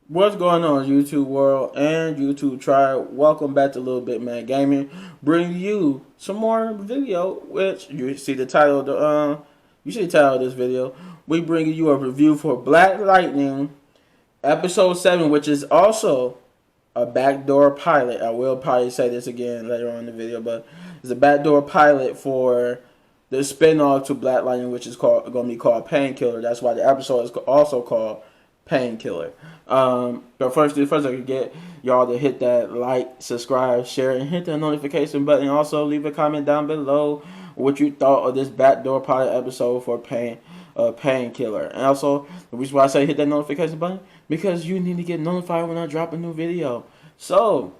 What's going on, YouTube world and YouTube tribe? Welcome back to Little Bit Man Gaming, bringing you some more video. Which you see the title of you see the title of this video. We bringing you a review for Blacklighting, episode 7, which is also a backdoor pilot. I will probably say this again later on in the video, but it's a backdoor pilot for the spinoff to Blacklighting, which is going to be called Painkiller. That's why the episode is also called Painkiller. But first I could get y'all to hit that like, subscribe, share, and hit the notification button. Also, leave a comment down below what you thought of this backdoor pilot episode for Painkiller. And also, the reason why I say hit that notification button, because you need to get notified when I drop a new video. So,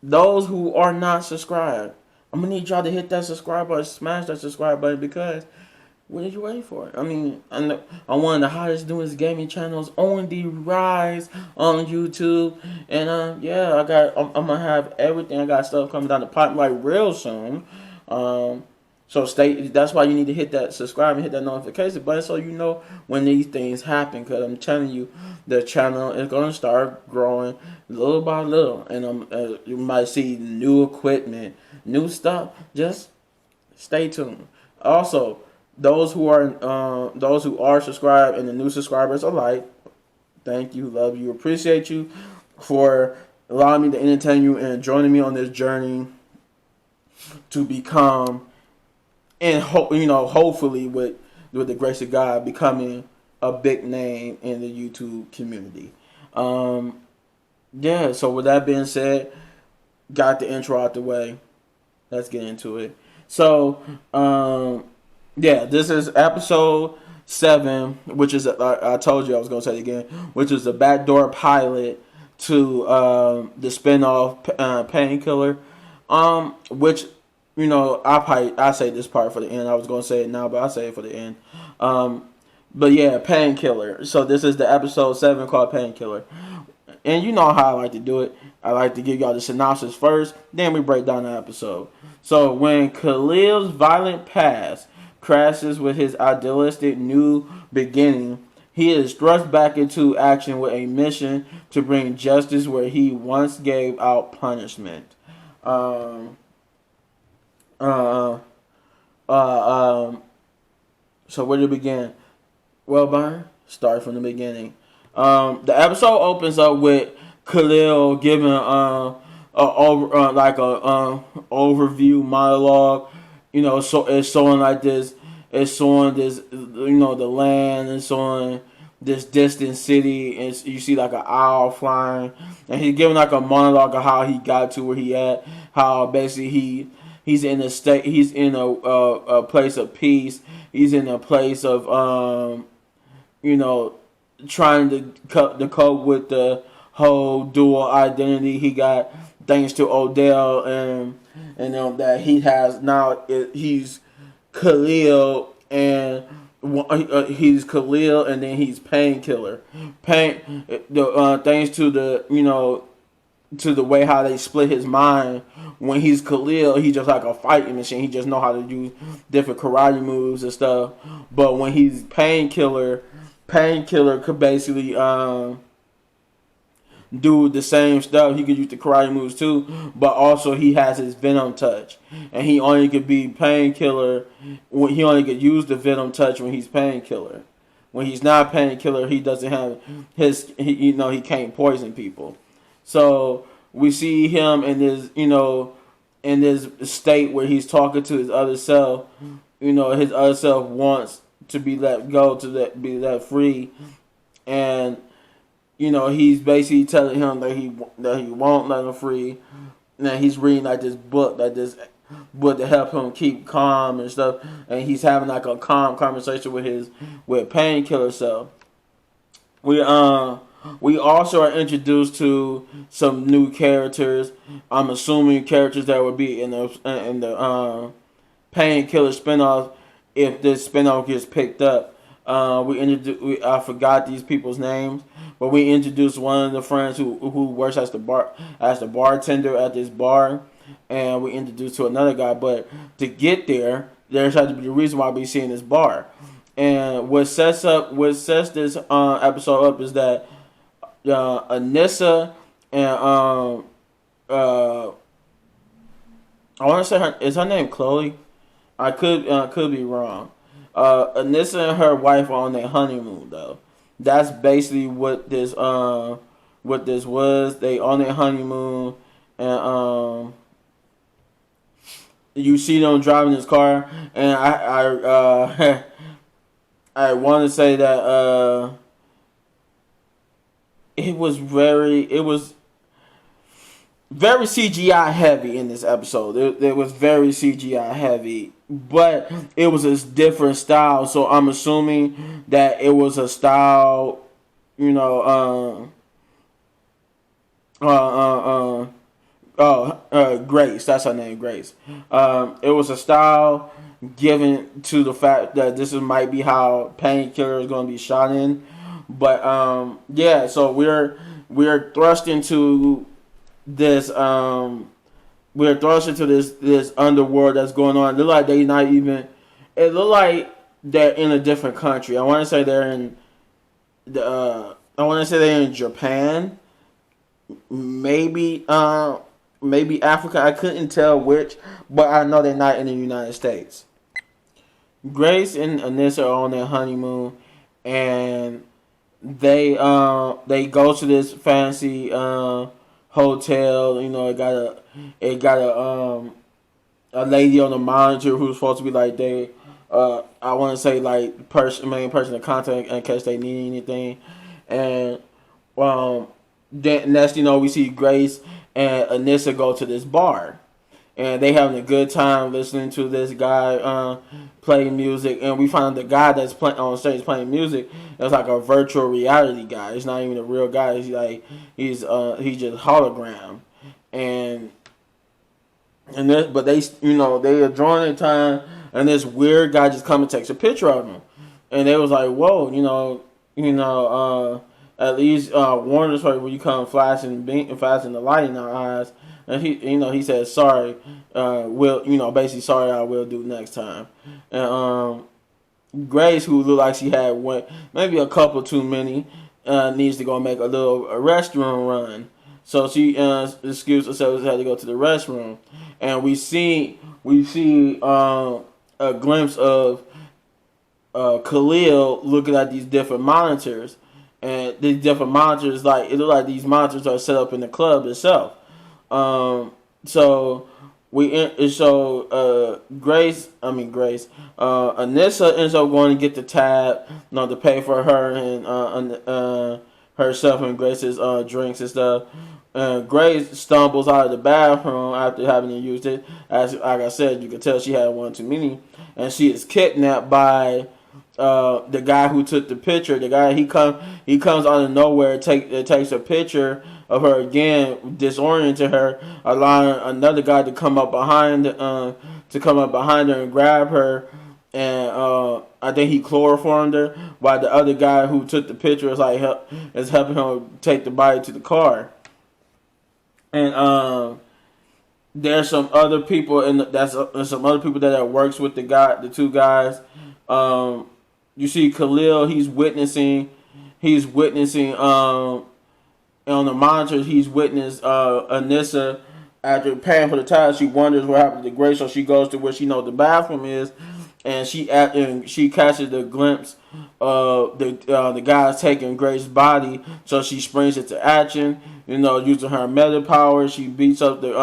those who are not subscribed, I'm going to need y'all to hit that subscribe button, smash that subscribe button, because what did you wait for? I mean, I'm one of the hottest newest gaming channels on the rise on YouTube, and yeah, I'm gonna have everything. I got stuff coming down the pipe like real soon. So stay. That's why you need to hit that subscribe and hit that notification button so you know when these things happen. Cause I'm telling you, the channel is gonna start growing little by little, and you might see new equipment, new stuff. Just stay tuned. Also, those who are subscribed and the new subscribers alike, thank you, love you, appreciate you for allowing me to entertain you and joining me on this journey to become, and hopefully with the grace of God, becoming a big name in the YouTube community. Yeah. So with that being said, got the intro out the way. Let's get into it. So, yeah, this is episode 7, which is, I told you I was going to say it again, which is the backdoor pilot to the spinoff Painkiller, which, I say this part for the end. I was going to say it now, but I say it for the end. But yeah, Painkiller. So this is the episode 7 called Painkiller. And you know how I like to do it. I like to give y'all the synopsis first, then we break down the episode. So when Khalil's violent past crashes with his idealistic new beginning, he is thrust back into action with a mission to bring justice where he once gave out punishment. Um, uh, so where to begin? Well, Byron, start from the beginning. The episode opens up with Khalil giving overview monologue. So it's showing like this. It's showing this, the land. It's showing this distant city, and you see like an owl flying, and he's giving like a monologue of how he got to where he at. How basically he's in a state. He's in a place of peace. He's in a place of trying to cope with the whole dual identity he got thanks to Odell, and that he has now. He's Khalil, and he's Khalil, and then he's Painkiller. Thanks to to the way how they split his mind. When he's Khalil, he's just like a fighting machine. He just know how to use different karate moves and stuff. But when he's Painkiller could basically do the same stuff. He could use the karate moves too, but also he has his venom touch, and he only could be Painkiller. He only could use the venom touch when he's Painkiller. When he's not Painkiller, he doesn't have he can't poison people. So we see him in this state where he's talking to his other self. His other self wants to be let go, be let free, and he's basically telling him that he won't let him free. Now he's reading like this book to help him keep calm and stuff, and he's having like a calm conversation with Painkiller self. We also are introduced to some new characters. I'm assuming characters that would be in the Painkiller spinoff if this spinoff gets picked up. I forgot these people's names, but we introduced one of the friends who works as the bartender at this bar, and we introduced to another guy. But to get there, there's had to be the reason why we seeing this bar. And what sets this episode up is that Anissa and I want to say her name Chloe. I could be wrong. Anissa and her wife are on their honeymoon though. That's basically what this was. They on their honeymoon, and you see them driving this car, and I want to say that it was very CGI heavy in this episode. It was very CGI heavy, but it was a different style. So I'm assuming that it was a style, you know, Grace. That's her name, Grace. It was a style given to the fact that might be how Painkiller is going to be shot in. But yeah, so we're thrust into this this underworld that's going on. It look like they not even. It look like they're in a different country. I want to say they're in I want to say they're in Japan, maybe Africa. I couldn't tell which, but I know they're not in the United States. Grace and Anissa are on their honeymoon, and they go to this fancy hotel. You know, it got a lady on the monitor who's supposed to be like I want to say like main person to contact in case they need anything, and then next we see Grace and Anissa go to this bar, and they having a good time listening to this guy play music, and we find the guy that's on stage playing music is like a virtual reality guy. He's not even a real guy. He's just hologram, but they they enjoying their time, and this weird guy just come and takes a picture of him, and they was like, whoa, at least warn us when you come flashing the light in our eyes. And he said sorry, basically sorry, I will do next time. And Grace, who looked like she had maybe a couple too many, needs to go make a restroom run. So she excused herself, had to go to the restroom, and we see a glimpse of Khalil looking at these different monitors, and these different monitors it look like these monitors are set up in the club itself. So Anissa ends up going to get the tab, to pay for her and herself and Grace's drinks and stuff. Grace stumbles out of the bathroom after having used it. As like I said, you can tell she had one too many, and she is kidnapped by the guy who took the picture. The guy he comes out of nowhere, takes a picture of her again, disorienting her, allowing another guy to come up behind her and grab her, and I think he chloroformed her, while the other guy who took the picture is helping him take the body to the car. And there's some other people some other people that works with the two guys. You see Khalil, he's witnessing on the monitors, he's witnessed Anissa after paying for the tire. She wonders what happened to Grace, so she goes to where she knows the bathroom is, and she catches the glimpse of the guys taking Grace's body. So she springs into action, using her meta power. She beats up the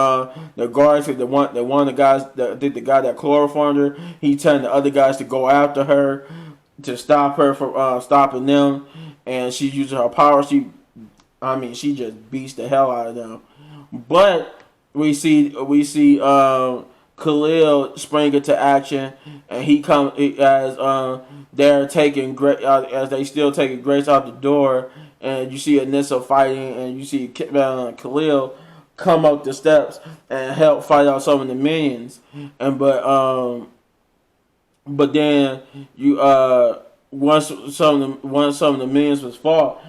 guards. The guy that chloroformed her, he telling the other guys to go after her to stop her from stopping them, and she uses her power. She just beats the hell out of them. But we see Khalil spring into action, and he comes as they're taking as they still taking Grace out the door, and you see Anissa fighting, and you see Khalil come up the steps and help fight out some of the minions, but then once some of the minions was fought.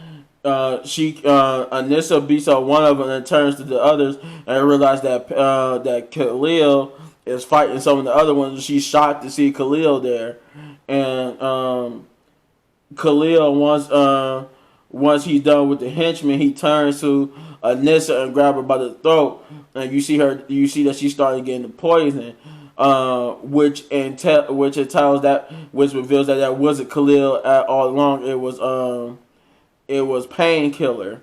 Anissa beats up one of them and turns to the others and realizes that Khalil is fighting some of the other ones. She's shocked to see Khalil there, and Khalil once he's done with the henchman, he turns to Anissa and grab her by the throat, and you see her. You see that she's starting getting the poison, which it tells that, which reveals that that wasn't Khalil at all along. It was Painkiller.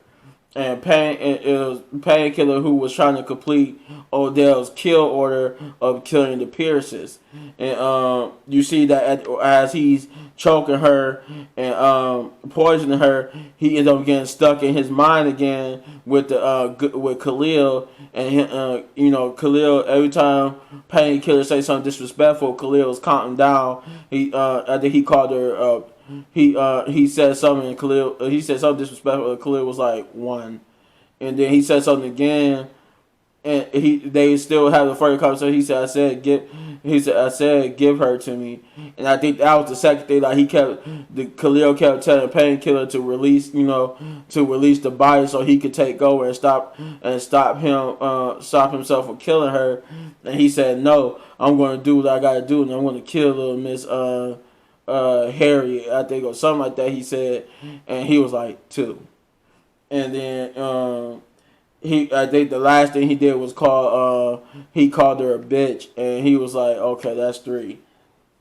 And it was Painkiller who was trying to complete Odell's kill order of killing the Pierces. And you see that as he's choking her and poisoning her, he ends up getting stuck in his mind again with with Khalil. And Khalil, every time Painkiller say something disrespectful, Khalil's counting down. I think he called her. He said something, and he said something disrespectful, and Khalil was like 1, and then he said something again, and they still have the further conversation. He said I said give her to me, and I think that was the second thing. Like Khalil kept telling Painkiller to release the body so he could take over and stop himself from killing her, and he said no, I'm going to do what I got to do, and I'm going to kill little Miss Harry, I think, or something like that. He said, and he was like 2, and then I think the last thing he did was he called her a bitch, and he was like, okay, that's 3.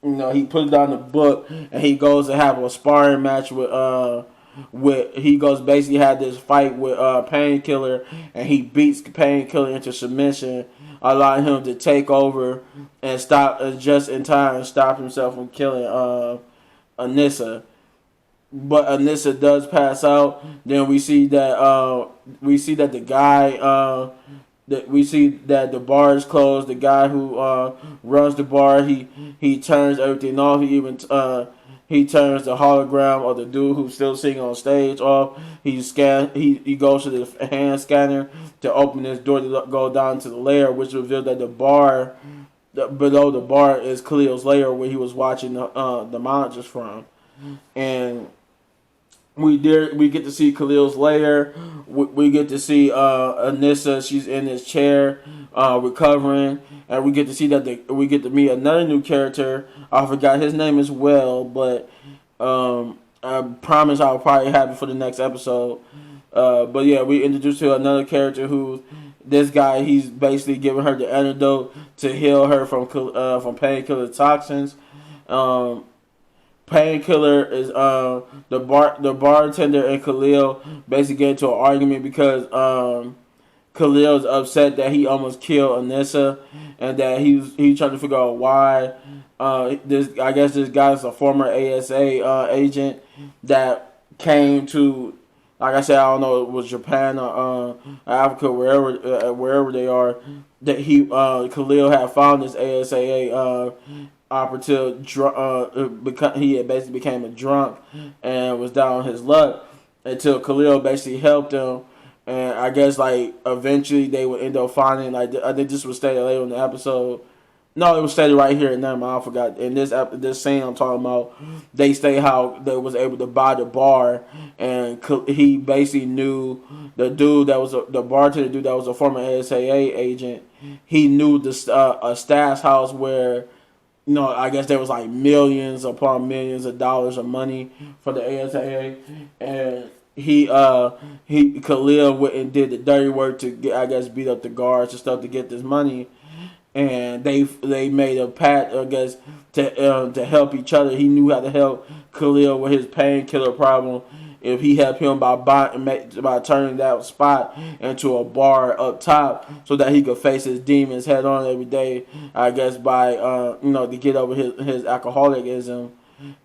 He put down the book, and he goes to have a sparring match he goes basically had this fight with Painkiller, and he beats Painkiller into submission, allowing him to take over and stop just in time and stop himself from killing Anissa. But Anissa does pass out. Then we see that the guy we see that the bar is closed. The guy who runs the bar, he turns everything off. He turns the hologram of the dude who's still singing on stage off. He goes to the hand scanner to open this door to go down to the lair, which reveals that the bar below the bar is Khalil's lair, where he was watching the monitors from. And we get to see Khalil's lair. We get to see Anissa. She's in this chair, recovering, and we get to see that we get to meet another new character. I forgot his name as well, but I promise I'll probably have it for the next episode. But yeah, we introduced to another character who, this guy, he's basically giving her the antidote to heal her from Painkiller toxins. Painkiller is the bartender and Khalil basically get into an argument because Khalil's upset that he almost killed Anissa, and that he's trying to figure out why. I guess this guy's a former ASA agent that came to, like I said, I don't know, it was Japan or Africa, wherever they are. That Khalil had found this ASA operative. He had basically became a drunk and was down on his luck until Khalil basically helped him. And I guess eventually they would end up finding, I think this was stated later in the episode. No, it was stated right here. Never mind, I forgot. In this scene I'm talking about, they state how they was able to buy the bar, and he basically knew the dude that was the bartender dude that was a former ASAA agent. He knew a stash house where, I guess there was millions upon millions of dollars of money for the ASAA, and Khalil went and did the dirty work to beat up the guards and stuff to get this money. And they made a pact, I guess, to help each other. He knew how to help Khalil with his painkiller problem if he helped him by turning that spot into a bar up top, so that he could face his demons head on every day. I guess by to get over his alcoholism,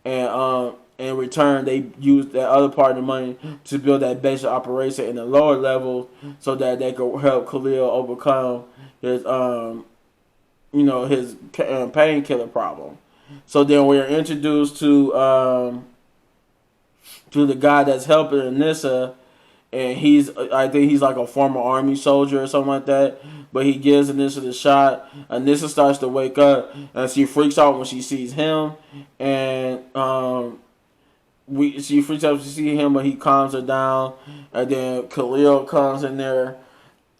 and in return they used that other part of the money to build that basic operation in the lower level, so that they could help Khalil overcome his his painkiller problem. So then we're introduced to the guy that's helping Anissa, and I think he's like a former army soldier or something like that. But he gives Anissa the shot. Anissa starts to wake up, and she freaks out when she sees him, and she freaks out when she sees him, but he calms her down, and then Khalil comes in there.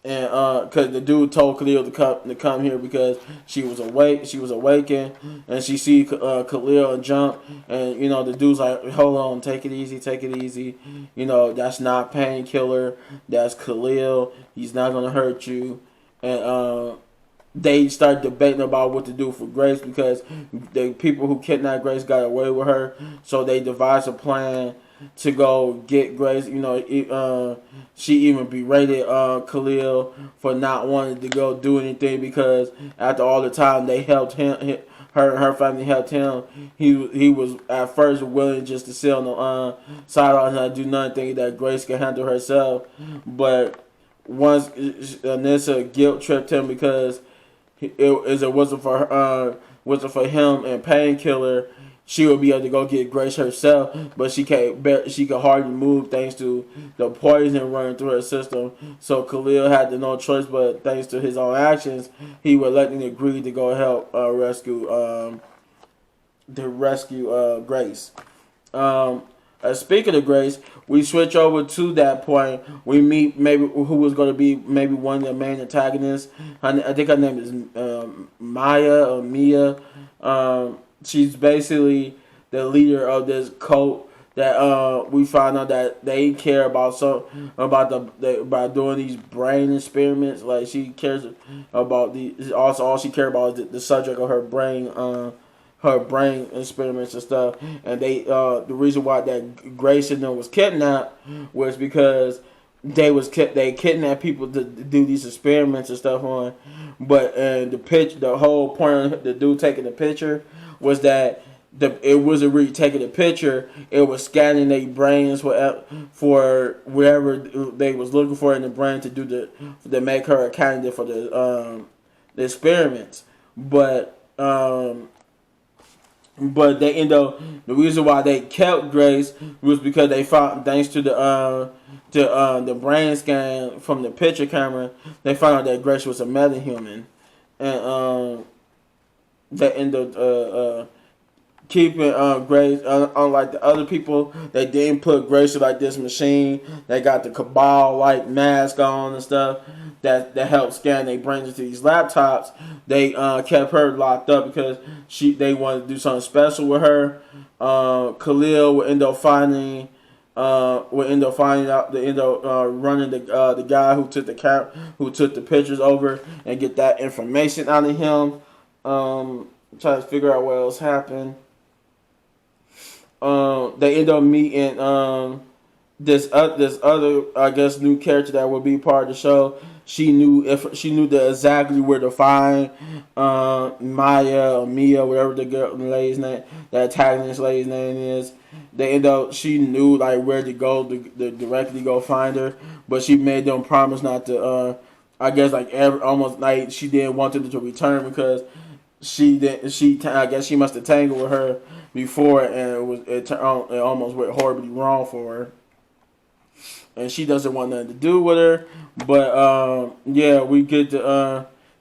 and because the dude told Khalil to come here because she was awakened, and she see Khalil jump, and the dude's like, hold on, take it easy, take it easy, that's not Painkiller, that's Khalil, he's not gonna hurt you, and they start debating about what to do for Grace because the people who kidnapped Grace got away with her, so they devised a plan to go get Grace. She even berated Khalil for not wanting to go do anything because after all the time they helped him, her and her family helped him. He was at first willing just to sit on the side and not do nothing, thinking that Grace could handle herself. But once Anissa guilt tripped him because it wasn't for him and Painkiller, she would be able to go get Grace herself, but she can't. She could hardly move thanks to the poison running through her system. So Khalil had no choice, but thanks to his own actions, he reluctantly agreed to go help rescue Grace. Speaking of Grace, we switch over to that point. We meet maybe who was going to be maybe one of the main antagonists. I think her name is Maya or Mia. She's basically the leader of this cult that we find out that they care about about doing these brain experiments. Like she cares about also all she cares about is the subject of her brain experiments and stuff. And they the reason why that Grace and them was kidnapped was because they kidnapped people to do these experiments and stuff on. But the whole point of the dude taking the picture was that it wasn't really taking a picture. It was scanning their brains for wherever they was looking for in the brain to make her a candidate for the experiments. But they end up the reason why they kept Grace was because they found, thanks to the brain scan from the picture camera, they found out that Grace was a metahuman, and they end up keeping Grace. Unlike the other people, they didn't put Grace in like this machine. They got the Cabal like mask on and stuff that helped scan their brains into these laptops. They kept her locked up because they wanted to do something special with her. Khalil would end up finding. They end up running the guy who took the pictures over and get that information out of him. Trying to figure out what else happened. They end up meeting this other, I guess, new character that would be part of the show. She knew exactly where to find Maya or Mia, whatever the lady's name, the antagonist lady's name is. She knew like where to go to directly go find her, but she made them promise not to. I guess almost like she didn't want them to return because I guess she must have tangled with her before, and it almost went horribly wrong for her. And she doesn't want nothing to do with her. But we get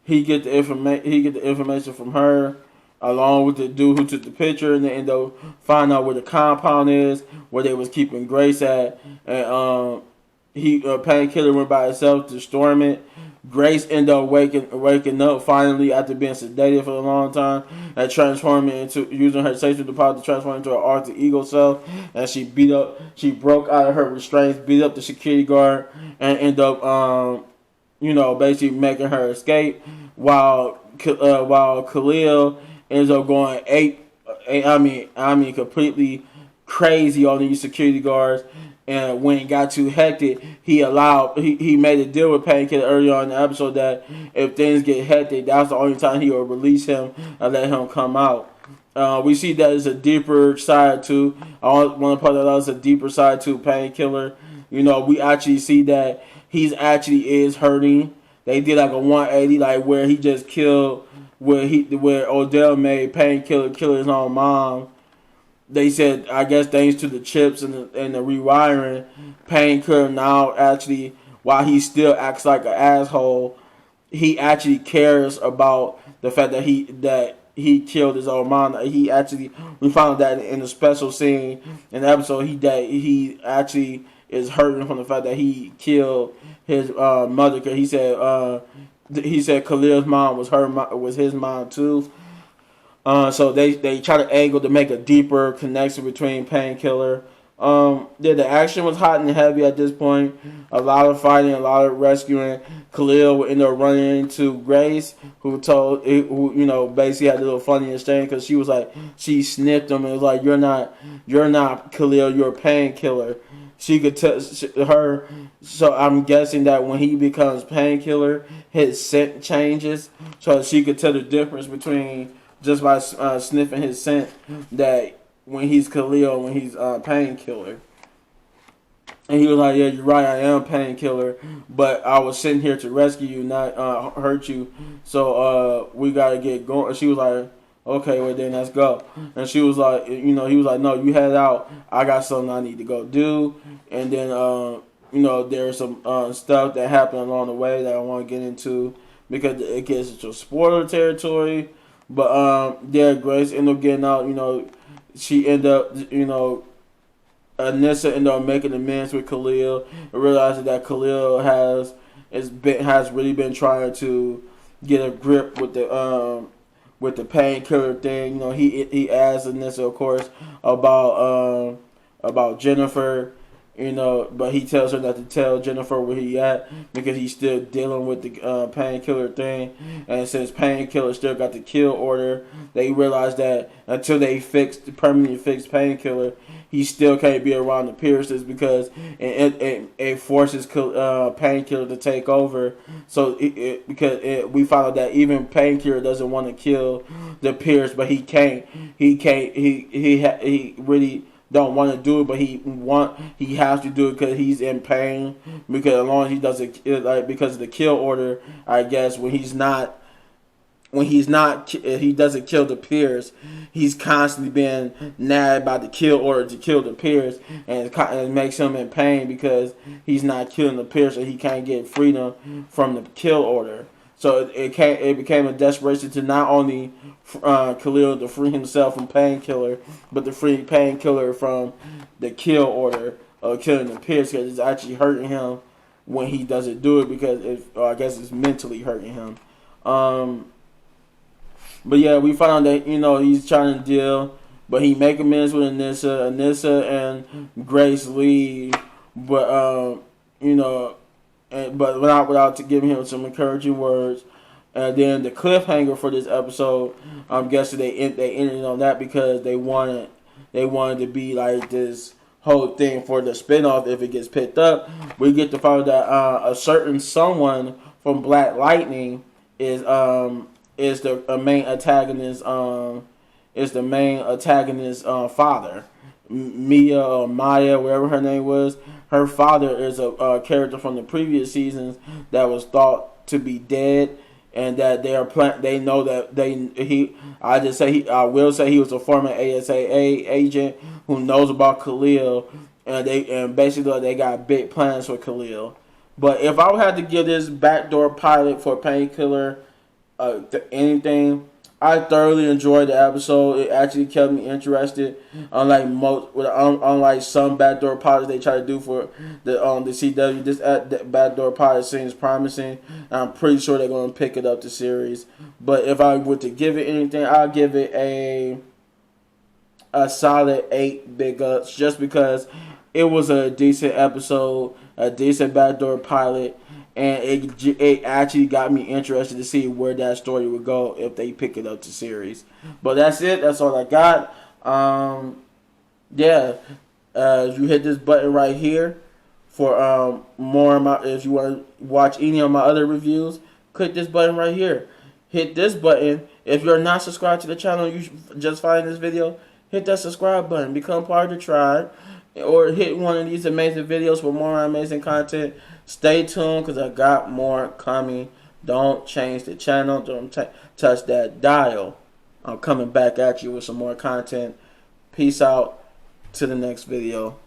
he get the information from her along with the dude who took the picture, and they end up finding out where the compound is, where they was keeping Grace at, and Painkiller went by himself to storm it. Grace ended up waking up finally after being sedated for a long time and transforming into using her sexual deposit to transform into her alter ego self. And she broke out of her restraints, beat up the security guard, and ended up basically making her escape. While Khalil ends up going completely crazy on these security guards. And when it got too hectic, he made a deal with Painkiller early on in the episode that if things get hectic, that's the only time he will release him and let him come out. We see that as a deeper side to. I want to put that as a deeper side to Painkiller. We actually see that he's actually is hurting. They did like a 180, like where he just killed, where Odell made Painkiller kill his own mom. They said, I guess thanks to the chips and the rewiring, Painkiller now actually, while he still acts like an asshole, he actually cares about the fact that he killed his own mom. We found that in a special scene in the episode. He actually is hurting from the fact that he killed his mother. Cause he said Khalil's mom was his mom too. So they try to angle to make a deeper connection between Painkiller. Yeah, the action was hot and heavy at this point. A lot of fighting, a lot of rescuing. Khalil would end up running into Grace, who basically had a little funny exchange because she was like, she sniffed him and was like, you're not Khalil, you're Painkiller. She could tell her. So I'm guessing that when he becomes Painkiller, his scent changes. So she could tell the difference between just by sniffing his scent that when he's Khalil, when he's Painkiller. And he was like, yeah, you're right, I am Painkiller, but I was sitting here to rescue you, not hurt you. So we got to get going. And she was like, okay, well then let's go. And she was like, he was like, no, you head out. I got something I need to go do. And then, there's some stuff that happened along the way that I want to get into because it gets into spoiler territory. But Grace ended up getting out. She ended up, Anissa ended up making amends with Khalil and realizing that Khalil has really been trying to get a grip with the Painkiller thing. He asked Anissa, of course, about Jennifer. But he tells her not to tell Jennifer where he at because he's still dealing with the Painkiller thing. And since Painkiller still got the kill order, they realize that until they permanently fix Painkiller, he still can't be around the Pierces because it forces Painkiller to take over. So we found out that even Painkiller doesn't want to kill the Pierce, but he can't. He really don't want to do it, but he has to do it because he's in pain. Because as long as he doesn't, because of the kill order, I guess when he doesn't kill the Pierce, he's constantly being nagged by the kill order to kill the Pierce, and it makes him in pain because he's not killing the Pierce, and he can't get freedom from the kill order. So it became a desperation to not only Khalil to free himself from Painkiller, but to free Painkiller from the kill order of killing the Pierce because it's actually hurting him when he doesn't do it because I guess it's mentally hurting him. But yeah, we found out that he's trying to deal, but he make amends with Anissa and Grace leave, but but without giving him some encouraging words. And then the cliffhanger for this episode, I'm guessing they ended on that because they wanted to be like this whole thing for the spinoff. If it gets picked up, we get to find that a certain someone from Blacklighting is the main antagonist. Is the main antagonist father. Mia or Maya, whatever her name was. Her father is a character from the previous seasons that was thought to be dead, and that they know that I will say he was a former ASA agent who knows about Khalil, and basically they got big plans for Khalil. But if I had to give this backdoor pilot for Painkiller anything, I thoroughly enjoyed the episode. It actually kept me interested. Unlike some backdoor pilots they try to do for the CW, this backdoor pilot seems promising. I'm pretty sure they're going to pick it up the series. But if I were to give it anything, I'll give it a solid 8 big ups, just because it was a decent episode, a decent backdoor pilot. And it actually got me interested to see where that story would go if they pick it up to series. But that's it. That's all I got. If you hit this button right here for if you want to watch any of my other reviews, click this button right here. Hit this button. If you're not subscribed to the channel, you just find this video, hit that subscribe button. Become part of the tribe. Or hit one of these amazing videos for more amazing content. Stay tuned because I got more coming. Don't change the channel. Don't touch that dial. I'm coming back at you with some more content. Peace out. To the next video.